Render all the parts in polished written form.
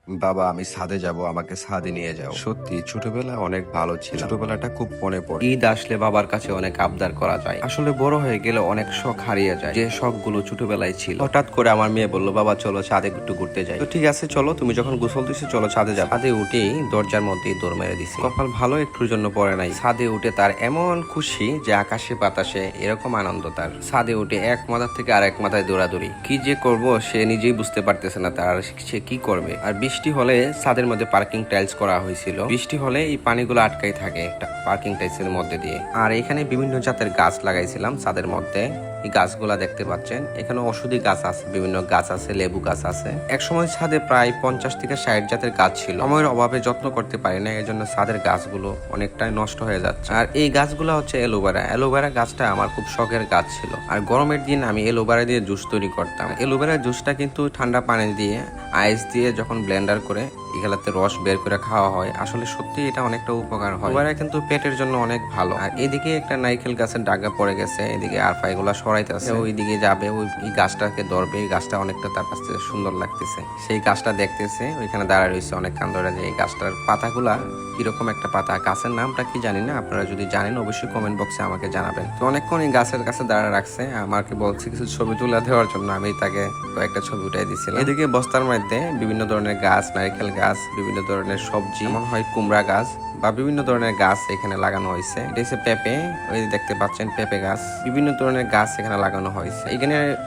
বাবা আমি ছাদে যাব, আমাকে ছাদে নিয়ে যাও। সত্যি ছোটবেলা অনেক ভালো ছিল, ছোটবেলাটা খুব মনে পড়ে। ঈদ আসলে বাবার কাছে অনেক আবদার করা যায়, আসলে বড় হয়ে গেলে অনেক শখ হারিয়ে যায়, যে শখ গুলো ছোটবেলায় ছিল। হঠাৎ করে আমার মেয়ে বললো, বাবা চলো ছাদে একটু ঘুরতে যাই। তো ঠিক আছে চলো, তুমি যখন গোসল দিছো চলো ছাদে যাও। ছাদে উঠেই দরজার মধ্যেই দৌড় মেরে দিছি। কপাল ভালো একটুর জন্য পড়ে নাই। ছাদে উঠে তার এমন খুশি যে আকাশে বাতাসে এরকম আনন্দ তার। ছাদে উঠে এক মাথার থেকে আরেক মাথায় দৌড়াদৌড়ি, কি যে করব সে নিজেই বুঝতে পারতেছে না তার সে কি করবে। আর বৃষ্টি হলে ছাদের মধ্যে পার্কিং টাইলস করা হয়েছিল, বৃষ্টি হলে এই পানিগুলো আটকাই থাকে পার্কিং টাইলসের মধ্যে দিয়ে। আর এখানে বিভিন্ন জাতের গাছ লাগাইছিলাম ছাদের মধ্যে। এই গাছগুলা দেখতে পাচ্ছেন, এখানে ওষুধি গাছ আছে, বিভিন্ন গাছ আছে, লেবু গাছ আছে। একসময় ছাদে প্রায় 50 থেকে 60 জাতের গাছ ছিল। সময়ের অভাবে যত্ন করতে পারি না, এই জন্য ছাদের গাছগুলো অনেকটাই নষ্ট হয়ে যাচ্ছে। আর এই গাছগুলো হচ্ছে অ্যালোভেরা। অ্যালোভেরা গাছটা আমার খুব শখের গাছ ছিল। আর গরমের দিন আমি অ্যালোভেরা দিয়ে জুস তৈরি করতাম। অ্যালোভেরা জুসটা কিন্তু ঠান্ডা পানি দিয়ে আইস দিয়ে যখন ব্লেন্ডার করে এগুলাতে রস বের করে খাওয়া হয়, আসলে সত্যি এটা অনেকটা উপকার হয়। অ্যালোভেরা কিন্তু পেটের জন্য অনেক ভালো। আর এদিকে একটা নারকেল গাছের ডাগা পড়ে গেছে, এদিকে আর ফাইগুলা সরাইতেছে, ওইদিকে যাবে, ওই গাছটাকে ধরবে। এই গাছটা অনেকটা তার কাছ থেকে সুন্দর লাগতেছে, সেই গাছটা দেখতেছে, ওইখানে দাঁড়ায় রয়েছে অনেক কান ধরে। যে এই গাছটার পাতাগুলা কিরকম একটা পাতা, গাছের নামটা কি জানি না, আপনারা যদি জানেন অবশ্যই কমেন্ট বক্সে আমাকে জানাবেন। তো অনেকক্ষণ এই গাছের কাছে দাঁড়া রাখছে, আমাকে বলছে কিছু ছবি তুলে দেওয়ার জন্য, আমি তাকে কয়েকটা ছবি উঠাই দিয়েছিলাম। এদিকে বস্তার মধ্যে বিভিন্ন ধরনের গাছ, নারকেল গাছ, বিভিন্ন ধরনের সবজি, যেমন হয় কুমড়া গাছ বা বিভিন্ন ধরনের গাছ এখানে লাগানো হয়েছে। এটা হচ্ছে পেঁপে, ওই দেখতে পাচ্ছেন পেঁপে গাছ, বিভিন্ন ধরনের গাছ এখানে লাগানো হয়েছে।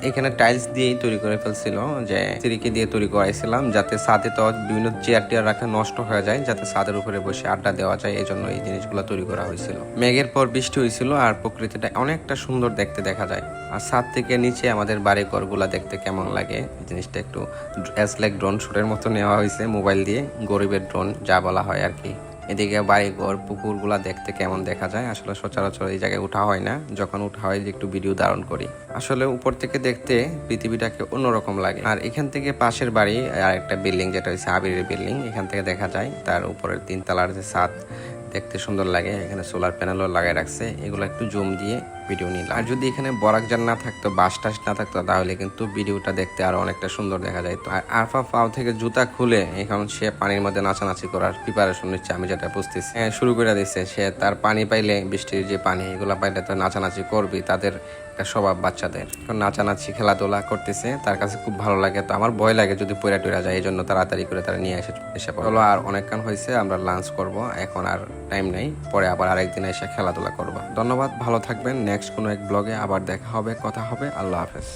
এখানে টাইলস দিয়েই তৈরি করে ফেলছিল, যে সিরিকে দিয়ে তৈরি করাইছিলাম, যাতে ছাদে তো বিভিন্ন চেয়ার টিয়ার রাখা নষ্ট হয়ে যায়, যাতে ছাদের উপরে বসে আড্ডা দেওয়া যায়, এই জন্য এই জিনিসগুলো তৈরি করা হয়েছিল। মেঘের পর বৃষ্টি হয়েছিল আর প্রকৃতিটা অনেকটা সুন্দর দেখতে দেখা যায়। আর ছাদ থেকে নিচে আমাদের বাড়ি ঘরগুলা দেখতে কেমন লাগে, এই জিনিসটা একটু লাইক ড্রোন শুটের মতো নেওয়া হয়েছে মোবাইল দিয়ে, গরিবের ড্রোন যা বলা হয় আর কি। এদিকে বাড়ি ঘর পুকুরগুলা দেখতে কেমন দেখা যায়, আসলে সচরাচর এই জায়গায় উঠা হয় না, যখন উঠা হয় যে একটু ভিডিও ধারণ করি। আসলে উপর থেকে দেখতে পৃথিবীটাকে অন্যরকম লাগে। আর এখান থেকে পাশের বাড়ি আর একটা বিল্ডিং, যেটা হচ্ছে আবিরের বিল্ডিং, এখান থেকে দেখা যায় তার উপরের 3 তলার যে ছাদ, দেখতে সুন্দর লাগে। এখানে সোলার প্যানেলও লাগাই রাখছে, এগুলো একটু জুম দিয়ে ভিডিও নিলাম। আর যদি এখানে বরাকজান না থাকতো, বাস টাস না থাকতো, তাহলে কিন্তু ভিডিওটা দেখতে আরো অনেকটা সুন্দর দেখা যায়। আর আরফা পাও থেকে জুতা খুলে এখন সে পানির মধ্যে নাচানাচি করার প্রিপারেশন নিচ্ছে, আমি যেটা বুঝতেছি। শুরু করে দিচ্ছে সে, তার পানি পাইলে, বৃষ্টির যে পানি, এগুলা পাইলে তো নাচানাচি করবি, তাদের একটা স্বভাব বাচ্চাদের। এখন নাচানাচি খেলাধুলা করতেছে, তার কাছে খুব ভালো লাগে। তো আমার ভয় লাগে যদি পয়রা টয়রা যায়, এই জন্য তাড়াতাড়ি করে তারা নিয়ে এসে পড়লো। আর অনেকক্ষণ হয়েছে, আমরা লাঞ্চ করব, এখন আর টাইম নেই, পরে আবার আরেকদিন এসে খেলাধুলা করবো। ধন্যবাদ, ভালো থাকবেন। নেক্সট কোনো এক ব্লগে আবার দেখা হবে, কথা হবে। আল্লাহ হাফেজ।